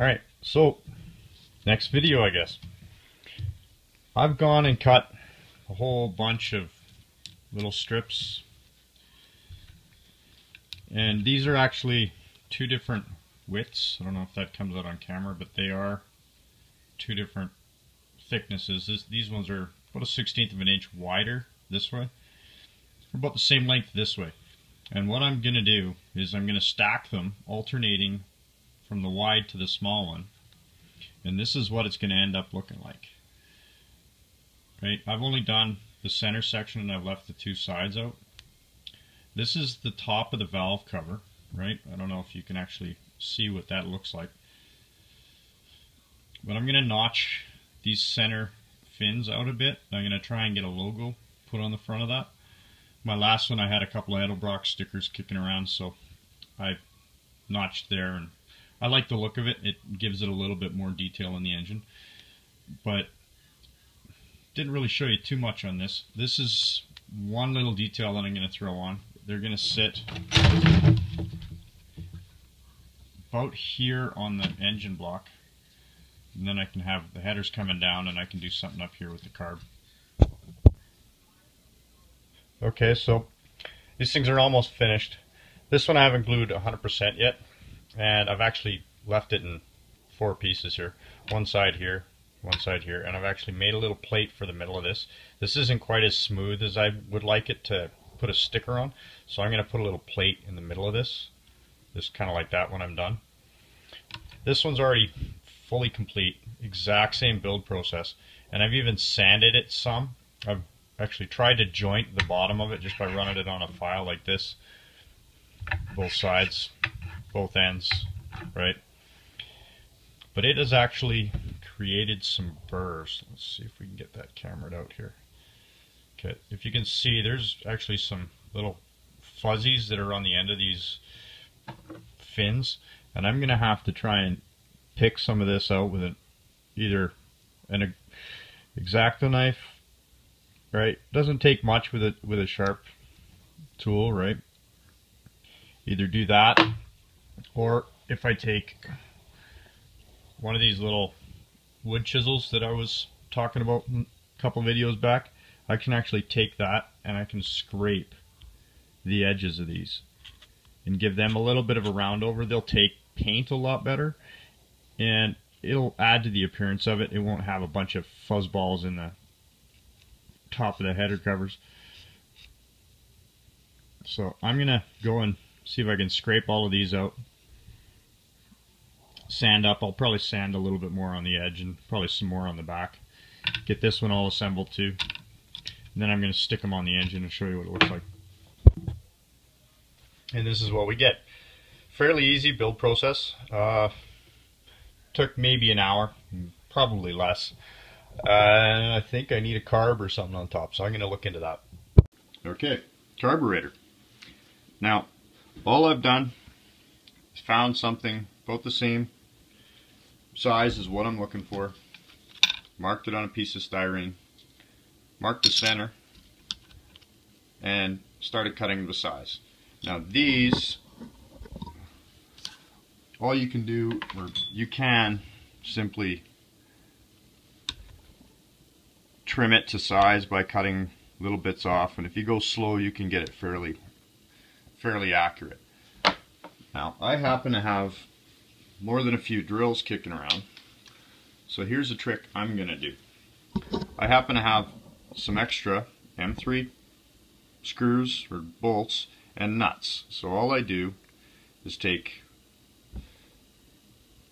Alright, so next video, I guess. I've gone and cut a whole bunch of little strips, and these are actually two different widths. I don't know if that comes out on camera, but they are two different thicknesses. These ones are about a 1/16 of an inch wider this way, about the same length this way. And what I'm going to do is I'm going to stack them, alternating from the wide to the small one. And this is what it's going to end up looking like. Right? I've only done the center section and I've left the two sides out. This is the top of the valve cover, right? I don't know if you can actually see what that looks like. But I'm going to notch these center fins out a bit. I'm going to try and get a logo put on the front of that. My last one I had a couple of Edelbrock stickers kicking around, so I notched there, and I like the look of it. It gives it a little bit more detail in the engine, but didn't really show you too much on this. This is one little detail that I'm going to throw on. They're going to sit about here on the engine block, and then I can have the headers coming down and I can do something up here with the carb. Okay, so these things are almost finished. This one I haven't glued 100% yet, and I've actually left it in 4 pieces here. One side here, and I've actually made a little plate for the middle of this. This isn't quite as smooth as I would like it to put a sticker on, so I'm going to put a little plate in the middle of this, just kind of like that when I'm done. This one's already fully complete, exact same build process, and I've even sanded it some. I've actually tried to joint the bottom of it just by running it on a file like this, both sides, both ends, right? But it has actually created some burrs. Let's see if we can get that cameraed out here. Okay, if you can see, there's actually some little fuzzies that are on the end of these fins, and I'm gonna have to try and pick some of this out with either an X-Acto knife. Right, doesn't take much with a sharp tool, right? Either do that, or if I take one of these little wood chisels that I was talking about a couple videos back, I can actually take that and I can scrape the edges of these and give them a little bit of a round over. They'll take paint a lot better, and it'll add to the appearance of it. It won't have a bunch of fuzz balls in the top of the header covers. So I'm gonna go and see if I can scrape all of these out, sand up. I'll probably sand a little bit more on the edge and probably some more on the back. Get this one all assembled too, and then I'm gonna stick them on the engine and show you what it looks like. And this is what we get. Fairly easy build process. Took maybe an hour, probably less. I think I need a carb or something on top, so I'm going to look into that. Okay, carburetor. Now, all I've done is found something about the same size as what I'm looking for. Marked it on a piece of styrene. Marked the center. And started cutting the size. Now these, all you can do, or you can simply trim it to size by cutting little bits off, and if you go slow you can get it fairly accurate. Now I happen to have more than a few drills kicking around, so here's a trick I'm gonna do. I happen to have some extra M3 screws or bolts and nuts, so all I do is take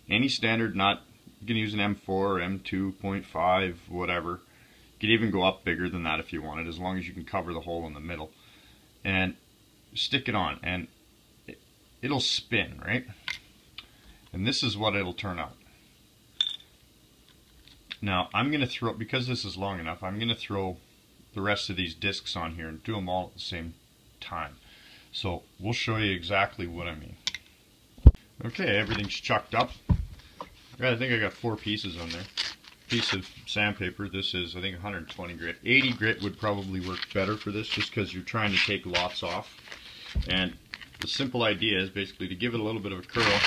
any standard nut. You can use an M4 or M2.5, whatever. You could even go up bigger than that if you wanted, as long as you can cover the hole in the middle. And stick it on, and it'll spin, right? And this is what it'll turn out. Now, I'm going to throw, because this is long enough, I'm going to throw the rest of these discs on here and do them all at the same time. So, we'll show you exactly what I mean. Okay, everything's chucked up. I think I got 4 pieces on there. Piece of sandpaper. This is, I think, 120 grit. 80 grit would probably work better for this, just because you're trying to take lots off. And the simple idea is basically to give it a little bit of a curl.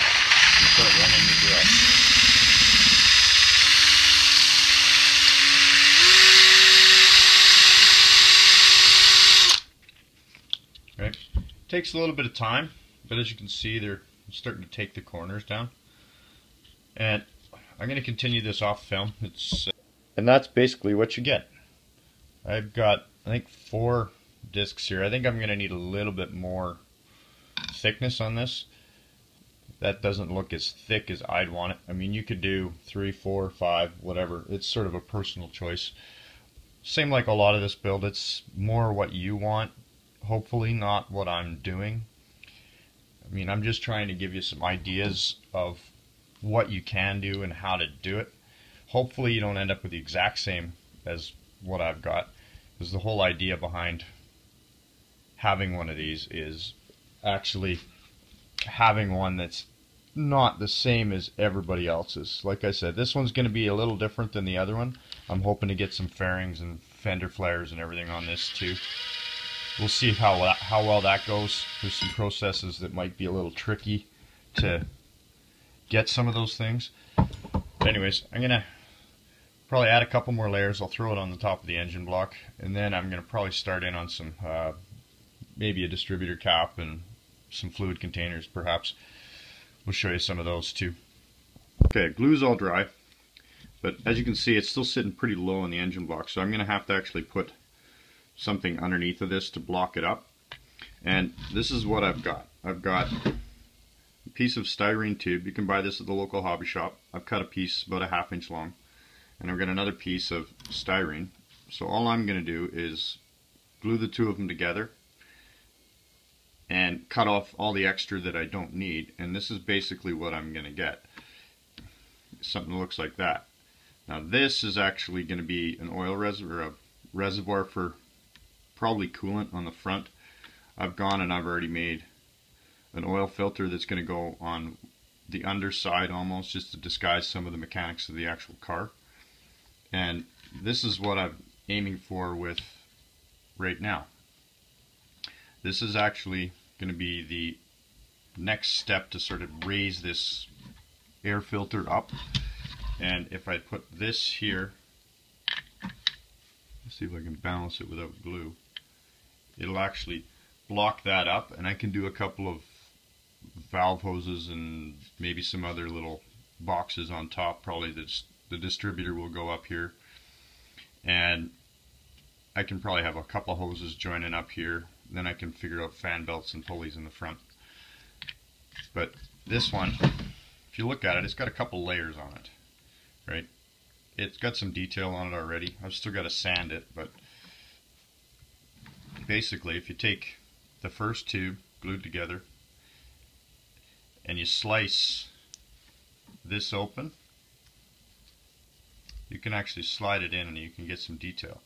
start running the drill. Right. Takes a little bit of time, but as you can see, they're starting to take the corners down. And I'm going to continue this off film. And that's basically what you get. I've got, I think, 4 discs here. I think I'm going to need a little bit more thickness on this. That doesn't look as thick as I'd want it. I mean, you could do 3, 4, 5, whatever. It's sort of a personal choice. Same like a lot of this build. It's more what you want. Hopefully not what I'm doing. I mean, I'm just trying to give you some ideas of what you can do and how to do it. Hopefully you don't end up with the exact same as what I've got, because the whole idea behind having one of these is actually having one that's not the same as everybody else's. Like I said, this one's going to be a little different than the other one. I'm hoping to get some fairings and fender flares and everything on this too. We'll see how well that goes. There's some processes that might be a little tricky to get some of those things. But anyways, I'm going to probably add a couple more layers. I'll throw it on the top of the engine block, and then I'm going to probably start in on some, maybe a distributor cap and some fluid containers perhaps. We'll show you some of those too. Okay, glue's all dry, but as you can see, it's still sitting pretty low in the engine block, so I'm going to have to actually put something underneath of this to block it up. And this is what I've got. I've got a piece of styrene tube. You can buy this at the local hobby shop. I've cut a piece about a 1/2 inch long, and I've got another piece of styrene. So all I'm going to do is glue the 2 of them together and cut off all the extra that I don't need, and this is basically what I'm going to get. Something that looks like that. Now this is actually going to be an oil reservoir, a reservoir for probably coolant on the front. I've gone and I've already made an oil filter that's going to go on the underside almost, just to disguise some of the mechanics of the actual car. And this is what I'm aiming for with right now. This is actually going to be the next step to sort of raise this air filter up. And if I put this here, let's see if I can balance it without glue, it'll actually block that up, and I can do a couple of valve hoses and maybe some other little boxes on top. Probably the distributor will go up here, and I can probably have a couple hoses joining up here. Then I can figure out fan belts and pulleys in the front. But this one, if you look at it, it's got a couple layers on it, right? It's got some detail on it already. I've still got to sand it, but basically if you take the first 2 glued together and you slice this open, you can actually slide it in and you can get some detail,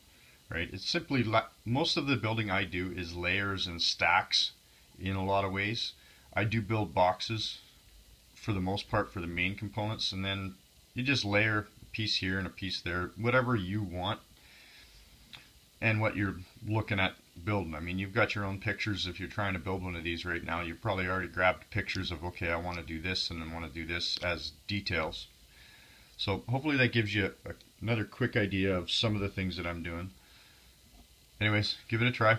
right? It's simply, most of the building I do is layers and stacks in a lot of ways. I do build boxes for the most part for the main components, and then you just layer a piece here and a piece there, whatever you want and what you're looking at building. I mean, you've got your own pictures. If you're trying to build one of these right now, you've probably already grabbed pictures of, okay, I want to do this and I want to do this as details. So hopefully that gives you another quick idea of some of the things that I'm doing. Anyways, give it a try.